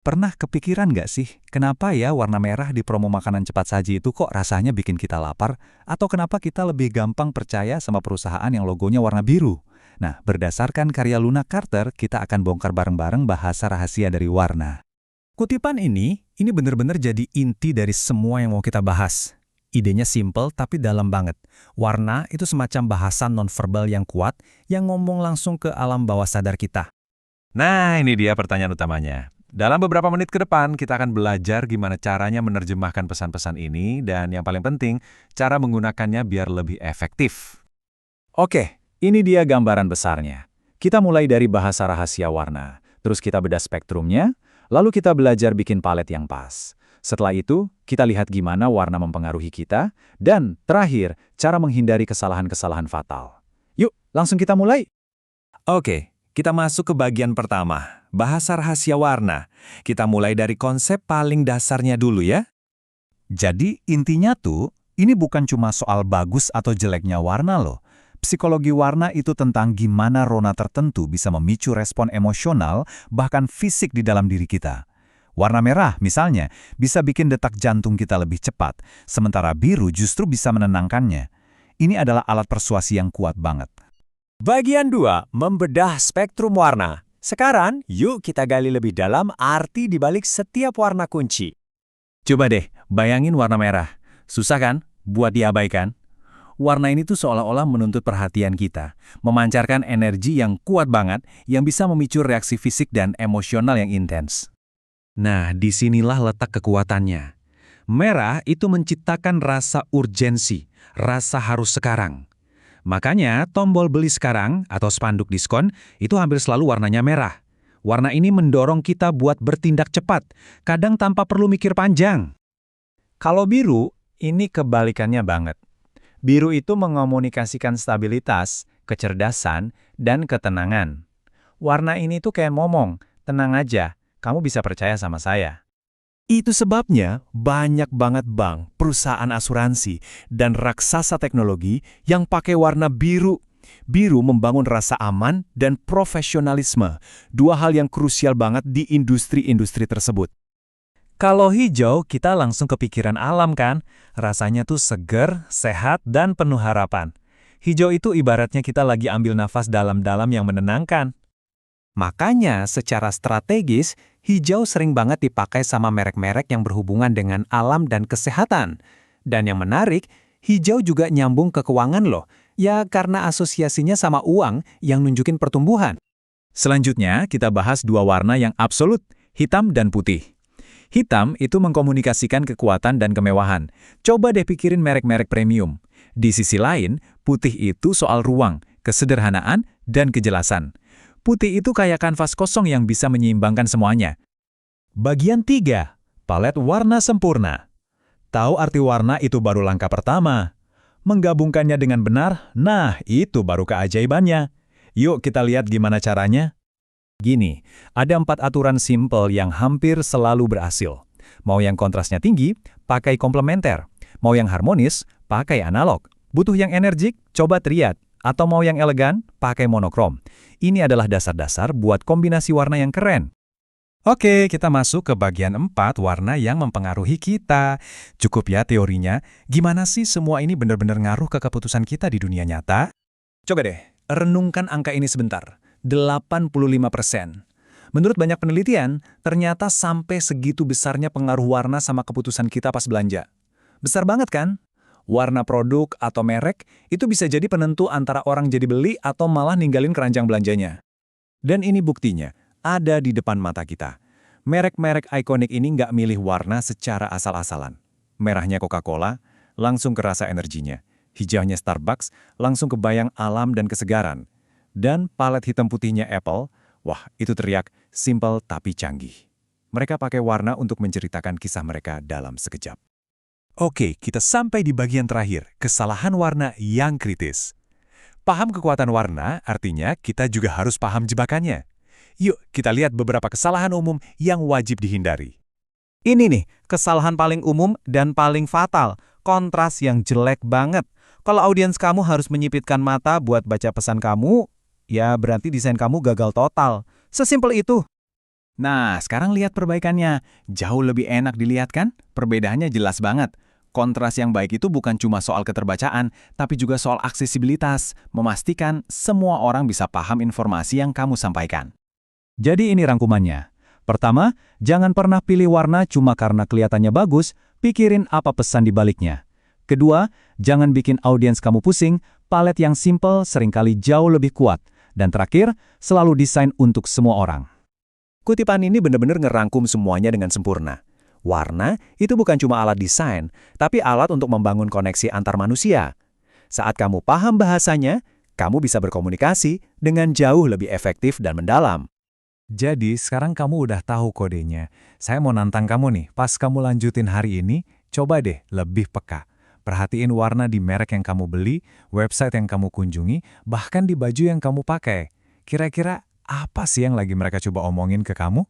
Pernah kepikiran nggak sih, kenapa ya warna merah di promo makanan cepat saji itu kok rasanya bikin kita lapar? Atau kenapa kita lebih gampang percaya sama perusahaan yang logonya warna biru? Nah, berdasarkan karya Luna Carter, kita akan bongkar bareng-bareng bahasa rahasia dari warna. Kutipan ini benar-benar jadi inti dari semua yang mau kita bahas. Idenya simple tapi dalam banget. Warna itu semacam bahasa nonverbal yang kuat yang ngomong langsung ke alam bawah sadar kita. Nah, ini dia pertanyaan utamanya. Dalam beberapa menit ke depan, kita akan belajar gimana caranya menerjemahkan pesan-pesan ini dan yang paling penting, cara menggunakannya biar lebih efektif. Oke, ini dia gambaran besarnya. Kita mulai dari bahasa rahasia warna, terus kita bedah spektrumnya, lalu kita belajar bikin palet yang pas. Setelah itu, kita lihat gimana warna mempengaruhi kita, dan terakhir, cara menghindari kesalahan-kesalahan fatal. Yuk, langsung kita mulai. Oke, kita masuk ke bagian pertama. Bahasa rahasia warna. Kita mulai dari konsep paling dasarnya dulu ya. Jadi intinya tuh, ini bukan cuma soal bagus atau jeleknya warna loh. Psikologi warna itu tentang gimana rona tertentu bisa memicu respon emosional, bahkan fisik di dalam diri kita. Warna merah, misalnya, bisa bikin detak jantung kita lebih cepat, sementara biru justru bisa menenangkannya. Ini adalah alat persuasi yang kuat banget. Bagian 2, membedah spektrum warna. Sekarang, yuk kita gali lebih dalam arti dibalik setiap warna kunci. Coba deh, bayangin warna merah. Susah kan buat diabaikan? Warna ini tuh seolah-olah menuntut perhatian kita, memancarkan energi yang kuat banget yang bisa memicu reaksi fisik dan emosional yang intens. Nah, disinilah letak kekuatannya. Merah itu menciptakan rasa urgensi, rasa harus sekarang. Makanya tombol beli sekarang atau spanduk diskon itu hampir selalu warnanya merah. Warna ini mendorong kita buat bertindak cepat, kadang tanpa perlu mikir panjang. Kalau biru, ini kebalikannya banget. Biru itu mengomunikasikan stabilitas, kecerdasan, dan ketenangan. Warna ini tuh kayak ngomong, tenang aja, kamu bisa percaya sama saya. Itu sebabnya banyak banget bank, perusahaan asuransi, dan raksasa teknologi yang pakai warna biru. Biru membangun rasa aman dan profesionalisme, dua hal yang krusial banget di industri-industri tersebut. Kalau hijau, kita langsung kepikiran alam kan? Rasanya tuh seger, sehat, dan penuh harapan. Hijau itu ibaratnya kita lagi ambil nafas dalam-dalam yang menenangkan. Makanya, secara strategis, hijau sering banget dipakai sama merek-merek yang berhubungan dengan alam dan kesehatan. Dan yang menarik, hijau juga nyambung ke keuangan loh. Ya karena asosiasinya sama uang yang nunjukin pertumbuhan. Selanjutnya, kita bahas dua warna yang absolut, hitam dan putih. Hitam itu mengkomunikasikan kekuatan dan kemewahan. Coba deh pikirin merek-merek premium. Di sisi lain, putih itu soal ruang, kesederhanaan, dan kejelasan. Putih itu kayak kanvas kosong yang bisa menyeimbangkan semuanya. Bagian 3, palet warna sempurna. Tahu arti warna itu baru langkah pertama. Menggabungkannya dengan benar, nah itu baru keajaibannya. Yuk kita lihat gimana caranya. Gini, ada 4 aturan simple yang hampir selalu berhasil. Mau yang kontrasnya tinggi, pakai komplementer. Mau yang harmonis, pakai analog. Butuh yang energik, coba triad. Atau mau yang elegan, pakai monokrom. Ini adalah dasar-dasar buat kombinasi warna yang keren. Oke, kita masuk ke bagian 4, warna yang mempengaruhi kita. Cukup ya teorinya, gimana sih semua ini benar-benar ngaruh ke keputusan kita di dunia nyata? Coba deh, renungkan angka ini sebentar. 85%. Menurut banyak penelitian, ternyata sampai segitu besarnya pengaruh warna sama keputusan kita pas belanja. Besar banget kan? Warna produk atau merek itu bisa jadi penentu antara orang jadi beli atau malah ninggalin keranjang belanjanya. Dan ini buktinya, ada di depan mata kita. Merek-merek ikonik ini nggak milih warna secara asal-asalan. Merahnya Coca-Cola, langsung kerasa energinya. Hijaunya Starbucks, langsung kebayang alam dan kesegaran. Dan palet hitam putihnya Apple, wah itu teriak simple tapi canggih. Mereka pakai warna untuk menceritakan kisah mereka dalam sekejap. Oke, kita sampai di bagian terakhir, kesalahan warna yang kritis. Paham kekuatan warna, artinya kita juga harus paham jebakannya. Yuk, kita lihat beberapa kesalahan umum yang wajib dihindari. Ini nih, kesalahan paling umum dan paling fatal, kontras yang jelek banget. Kalau audiens kamu harus menyipitkan mata buat baca pesan kamu, ya berarti desain kamu gagal total. Sesimpel itu. Nah, sekarang lihat perbaikannya. Jauh lebih enak dilihat kan? Perbedaannya jelas banget. Kontras yang baik itu bukan cuma soal keterbacaan, tapi juga soal aksesibilitas, memastikan semua orang bisa paham informasi yang kamu sampaikan. Jadi ini rangkumannya. Pertama, jangan pernah pilih warna cuma karena kelihatannya bagus, pikirin apa pesan di baliknya. Kedua, jangan bikin audiens kamu pusing, palet yang simple seringkali jauh lebih kuat. Dan terakhir, selalu desain untuk semua orang. Kutipan ini benar-benar ngerangkum semuanya dengan sempurna. Warna itu bukan cuma alat desain, tapi alat untuk membangun koneksi antar manusia. Saat kamu paham bahasanya, kamu bisa berkomunikasi dengan jauh lebih efektif dan mendalam. Jadi, sekarang kamu udah tahu kodenya. Saya mau nantang kamu nih, pas kamu lanjutin hari ini, coba deh lebih peka. Perhatiin warna di merek yang kamu beli, website yang kamu kunjungi, bahkan di baju yang kamu pakai. Kira-kira apa sih yang lagi mereka coba omongin ke kamu?